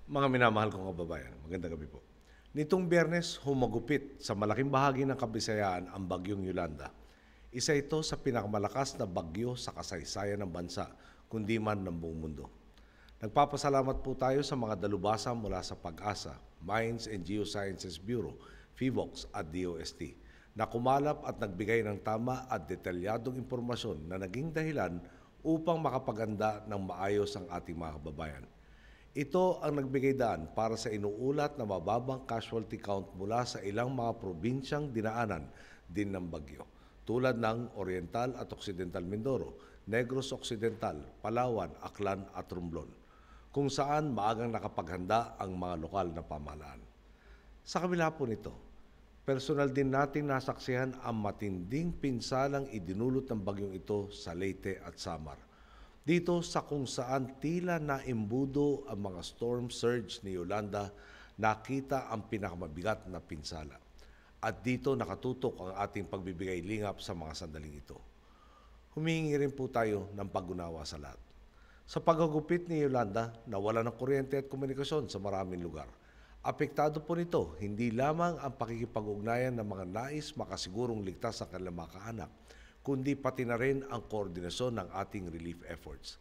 Mga minamahal kong kababayan, magandang gabi po. Nitong Biyernes, humagupit sa malaking bahagi ng Kabisayaan ang bagyong Yolanda. Isa ito sa pinakamalakas na bagyo sa kasaysayan ng bansa, kundi man ng buong mundo. Nagpapasalamat po tayo sa mga dalubhasa mula sa Pag-asa, Mines and Geosciences Bureau, PHIVOLCS at DOST, na kumalap at nagbigay ng tama at detalyadong impormasyon na naging dahilan upang makapaganda ng maayos ang ating mga kababayan. Ito ang nagbigay daan para sa inuulat na mababang casualty count mula sa ilang mga probinsyang dinaanan din ng bagyo, tulad ng Oriental at Occidental Mindoro, Negros Occidental, Palawan, Aklan at Romblon, kung saan maagang nakapaghanda ang mga lokal na pamahalaan. Sa kabila po nito, personal din nating nasaksihan ang matinding pinsalang idinulot ng bagyong ito sa Leyte at Samar. Dito sa kung saan tila naimbudo ang mga storm surge ni Yolanda, nakita ang pinakamabigat na pinsala. At dito nakatutok ang ating pagbibigay lingap sa mga sandaling ito. Humihingi rin po tayo ng pag-unawa sa lahat. Sa paghagupit ni Yolanda, nawala ng kuryente at komunikasyon sa maraming lugar. Apektado po nito hindi lamang ang pakikipag-ugnayan ng mga nais makasigurong ligtas sa kanilang mga kaanak, kundi pati na rin ang koordinasyon ng ating relief efforts.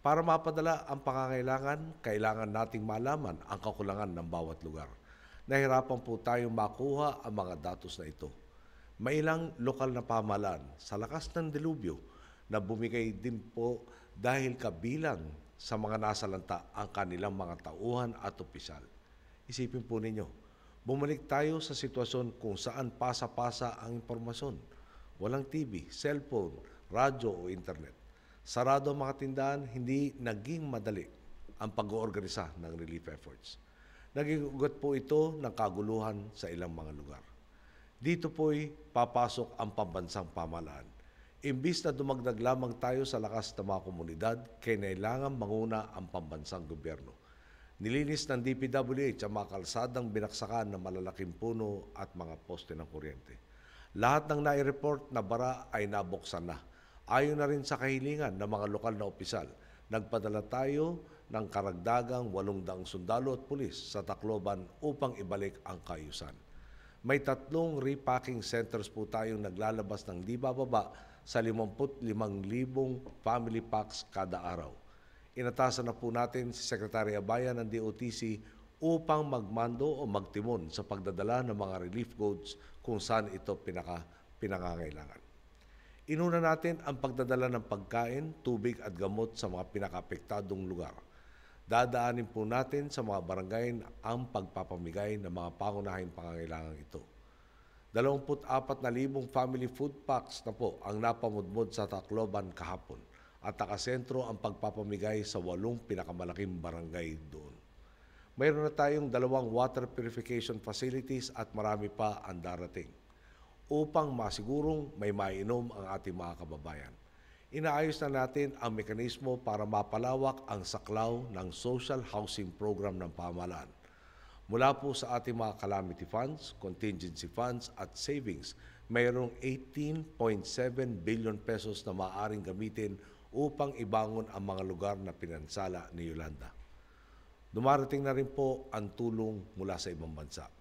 Para mapadala ang pangangailangan, kailangan nating malaman ang kakulangan ng bawat lugar. Nahirapan po tayong makuha ang mga datos na ito. May ilang lokal na pamahalaan sa lakas ng delubyo na bumigay din po dahil kabilang sa mga nasalanta ang kanilang mga tauhan at opisyal. Isipin po ninyo, bumalik tayo sa sitwasyon kung saan pasa-pasa ang impormasyon. Walang TV, cellphone, radyo o internet. Sarado ang mga tindahan, hindi naging madali ang pag-oorganisa ng relief efforts. Naging ugat po ito ng kaguluhan sa ilang mga lugar. Dito po'y papasok ang pambansang pamahalaan. Imbis na dumagdag lamang tayo sa lakas ng mga komunidad, kailangan manguna ang pambansang gobyerno. Nilinis ng DPWH ang mga kalsadang binaksakan ng malalaking puno at mga poste ng kuryente. Lahat ng nai-report na bara ay nabuksan na. Ayon na rin sa kahilingan ng mga lokal na opisyal, nagpadala tayo ng karagdagang 800 sundalo at pulis sa Tacloban upang ibalik ang kaayusan. May 3 repacking centers po tayong naglalabas ng di bababa sa 55,000 family packs kada araw. Inatasan na po natin si Secretary Abaya ng DOTC upang magmando o magtimon sa pagdadala ng mga relief goods kung saan ito pinangangailangan. Inuna natin ang pagdadala ng pagkain, tubig at gamot sa mga pinakaapektadong lugar. Dadaanin po natin sa mga barangay ang pagpapamigay ng mga pangunahing pangangailangan ito. 24,000 family food packs na po ang napamudmod sa Tacloban kahapon at nakasentro ang pagpapamigay sa 8 pinakamalaking barangay doon. Mayroon na tayong 2 water purification facilities at marami pa ang darating upang masigurong may mainom ang ating mga kababayan. Inaayos na natin ang mekanismo para mapalawak ang saklaw ng social housing program ng pamahalaan. Mula po sa ating mga calamity funds, contingency funds at savings, mayroong 18.7 billion pesos na maaaring gamitin upang ibangon ang mga lugar na pinansala ni Yolanda. Dumarating na rin po ang tulong mula sa ibang bansa.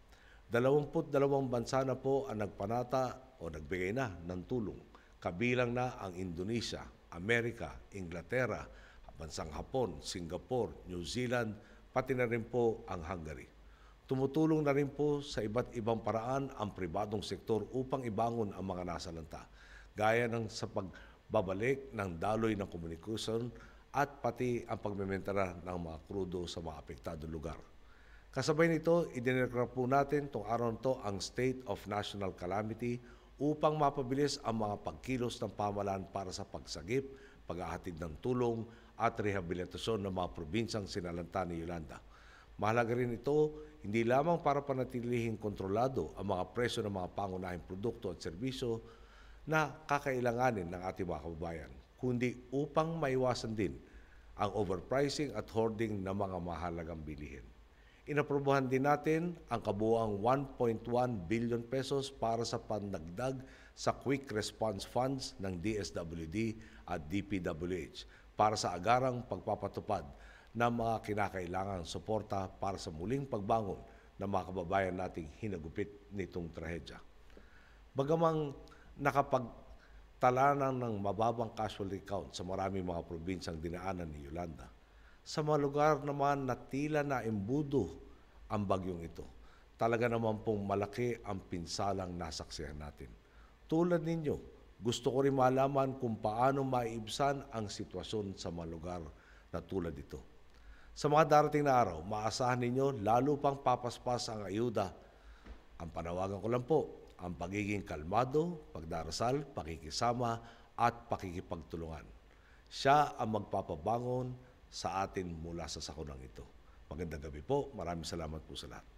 22 bansa na po ang nagpanata o nagbigay na ng tulong. Kabilang na ang Indonesia, Amerika, Inglaterra, bansang Hapon, Singapore, New Zealand, pati na rin po ang Hungary. Tumutulong na rin po sa iba't ibang paraan ang pribadong sektor upang ibangon ang mga nasalanta, gaya ng sa pagbabalik ng daloy ng komunikasyon at pati ang pagmementara ng mga krudo sa mga apektadong lugar. Kasabay nito, idineklara po natin itong araw nito ang State of National Calamity upang mapabilis ang mga pagkilos ng pamahalaan para sa pagsagip, paghahatid ng tulong at rehabilitasyon ng mga probinsyang sinalanta ni Yolanda. Mahalaga rin ito hindi lamang para panatilihing kontrolado ang mga presyo ng mga pangunahing produkto at serbisyo na kakailanganin ng ating mga kababayan, kundi upang maiwasan din ang overpricing at hoarding ng mga mahalagang bilihin. Inaprobahan din natin ang kabuuang 1.1 billion pesos para sa pandagdag sa Quick Response Funds ng DSWD at DPWH para sa agarang pagpapatupad ng mga kinakailangang suporta para sa muling pagbangon ng mga kababayan nating hinagupit nitong trahedya. Bagamang nakapagtala ng mababang casualty count sa maraming mga probinsyang dinaanan ni Yolanda, sa mga lugar naman na tila na embudo ang bagyong ito, talaga naman pong malaki ang pinsalang nasaksihan natin. Tulad ninyo, gusto ko rin malaman kung paano maiibsan ang sitwasyon sa mga lugar na tulad ito. Sa mga darating na araw, maasahan ninyo lalo pang papaspas ang ayuda. Ang panawagan ko lang po, ang pagiging kalmado, pagdarasal, pakikisama at pakikipagtulungan. Siya ang magpapabangon sa atin mula sa sakunang ito. Magandang gabi po. Maraming salamat po sa lahat.